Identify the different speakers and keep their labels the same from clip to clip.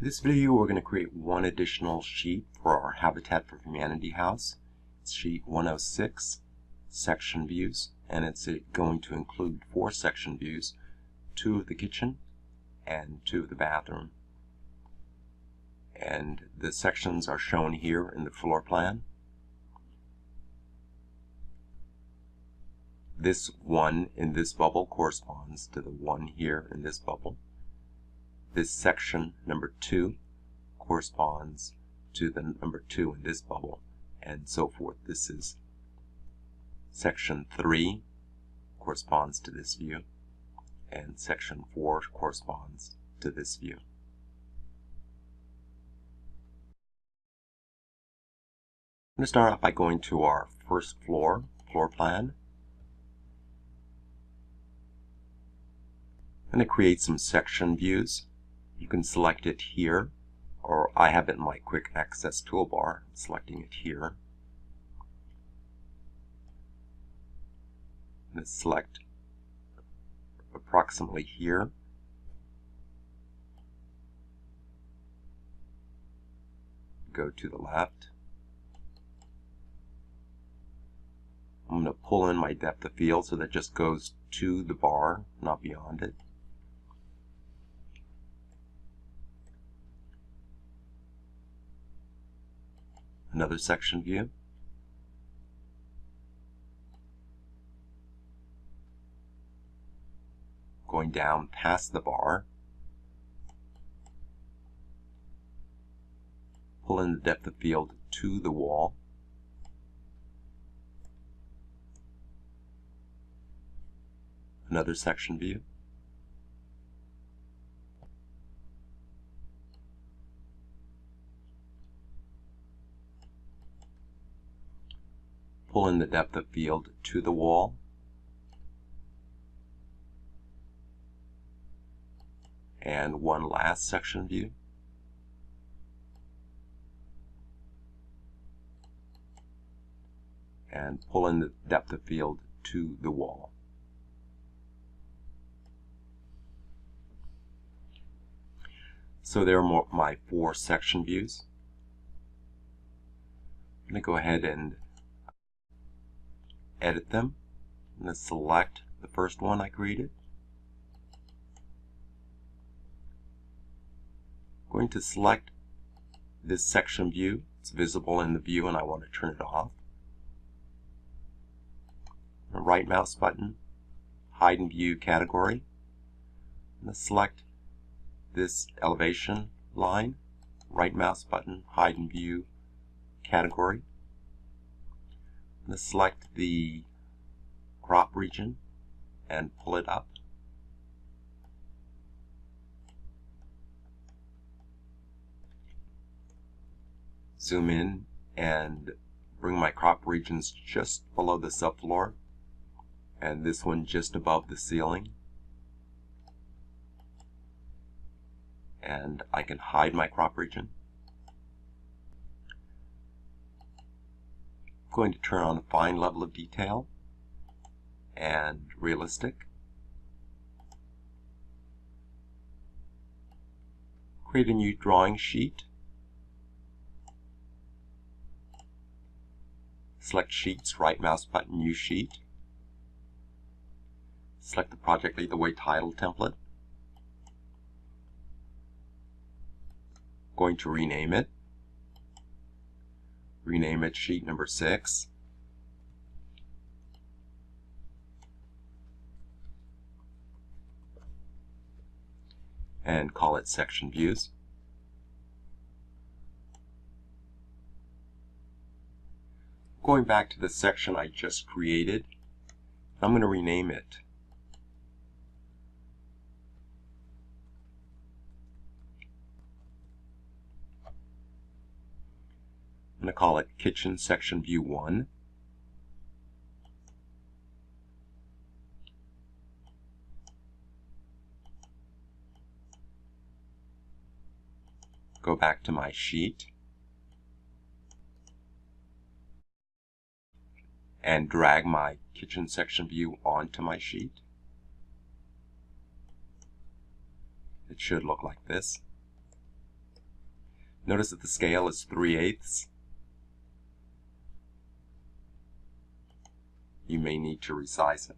Speaker 1: In this video, we're going to create one additional sheet for our Habitat for Humanity house. It's sheet 106, section views, and it's going to include 4 section views, 2 of the kitchen and 2 of the bathroom. And the sections are shown here in the floor plan. This one in this bubble corresponds to the one here in this bubble. This section number 2 corresponds to the number 2 in this bubble, and so forth. This is section 3 corresponds to this view, and section 4 corresponds to this view. I'm going to start off by going to our first floor plan. I'm going to create some section views. You can select it here, or I have it in my quick access toolbar. I'm selecting it here. I'm going to select approximately here. Go to the left. I'm going to pull in my depth of field so that it just goes to the bar, not beyond it. Another section view. Going down past the bar. Pull in the depth of field to the wall. Another section view. Pull in the depth of field to the wall. And one last section view. And pull in the depth of field to the wall. So there are my 4 section views. I'm going to go ahead and edit them. I'm going to select the first one I created. I'm going to select this section view. It's visible in the view and I want to turn it off. Right mouse button, hide in view category. I'm going to select this elevation line, right mouse button, hide in view category. I'm going to select the crop region and pull it up. Zoom in and bring my crop regions just below the subfloor and this one just above the ceiling. And I can hide my crop region. I'm going to turn on a fine level of detail and realistic. Create a new drawing sheet. Select Sheets, right mouse button, New Sheet. Select the Project Lead the Way title template. Going to rename it. Rename it sheet number 6. And call it section views. Going back to the section I just created, I'm going to rename it. I'm going to call it Kitchen Section View 1. Go back to my sheet and drag my kitchen section view onto my sheet. It should look like this. Notice that the scale is 3/8. You may need to resize it.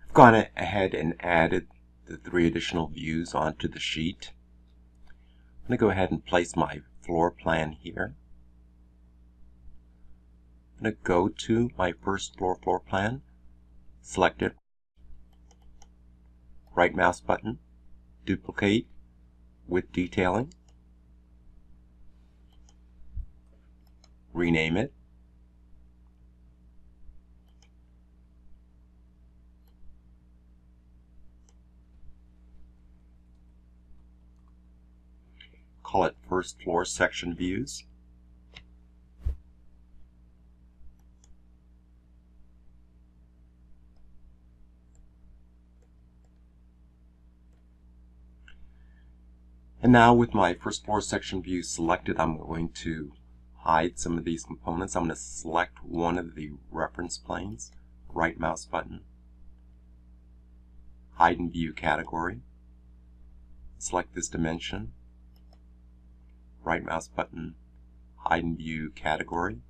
Speaker 1: I've gone ahead and added the 3 additional views onto the sheet. I'm going to go ahead and place my floor plan here. I'm going to go to my first floor plan, select it, right mouse button, duplicate with detailing, rename it, call it first floor section views. And now with my first floor section view selected, I'm going to hide some of these components. I'm going to select one of the reference planes, right mouse button, hide in view category, select this dimension, right mouse button, hide in view category.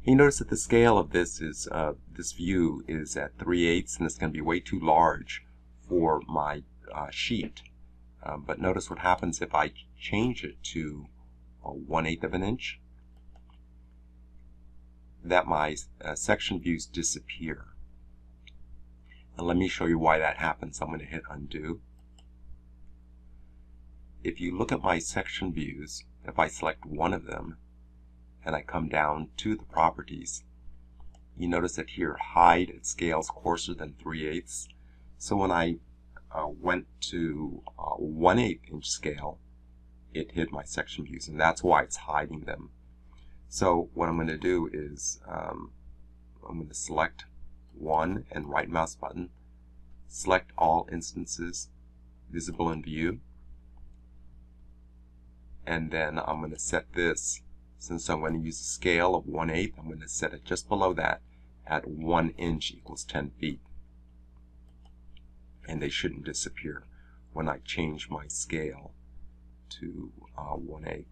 Speaker 1: You notice that the scale of this is this view is at 3/8, and it's going to be way too large for my sheet. But notice what happens if I change it to 1/8 of an inch. That my section views disappear. And let me show you why that happens. I'm going to hit undo. If you look at my section views, if I select one of them and I come down to the properties, you notice that here hide it scales coarser than 3/8. So when I went to 1/8 inch scale, it hid my section views, and that's why it's hiding them. So what I'm going to do is I'm going to select one and right mouse button, select all instances visible in view, and then I'm going to set this, since I'm going to use a scale of 1/8, I'm going to set it just below that at 1 inch equals 10 feet. And they shouldn't disappear when I change my scale to 1/8.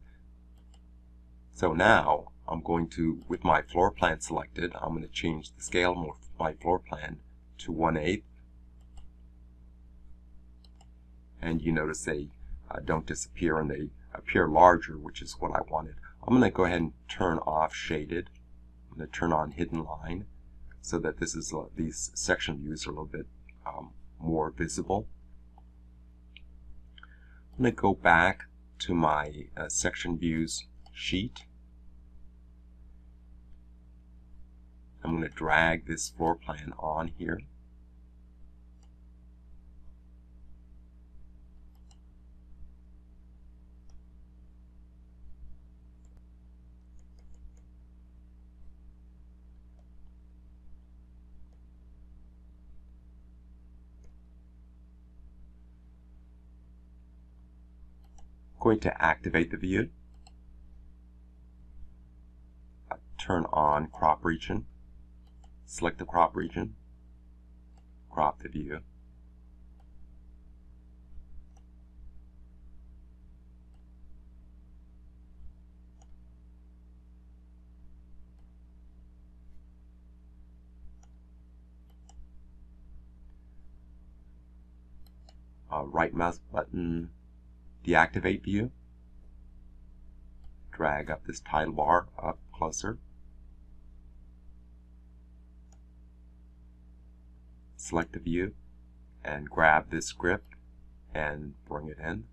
Speaker 1: So now I'm going to, with my floor plan selected, I'm going to change the scale of my floor plan to 1/8. And you notice they don't disappear and they appear larger, which is what I wanted. I'm going to go ahead and turn off shaded. I'm going to turn on hidden line so that this is these section views are a little bit more visible. I'm going to go back to my section views sheet. I'm going to drag this floor plan on here. Going to activate the view. Turn on crop region. Select the crop region. Crop the view. Right mouse button, deactivate view. Drag up this title bar up closer. Select the view and grab this script and bring it in.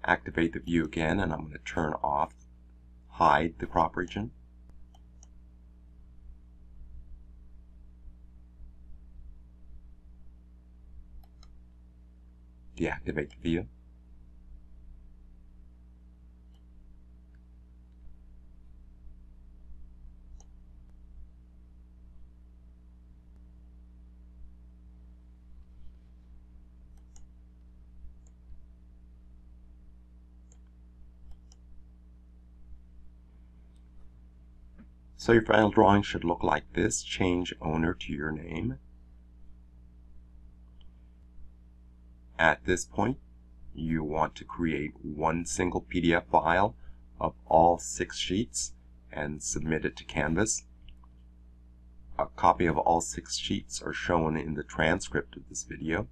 Speaker 1: Activate the view again, and I'm going to turn off hide the crop region. Deactivate the view. So your final drawing should look like this. Change owner to your name. At this point, you want to create one single PDF file of all 6 sheets and submit it to Canvas. A copy of all 6 sheets are shown in the transcript of this video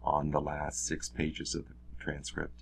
Speaker 1: on the last 6 pages of the transcript.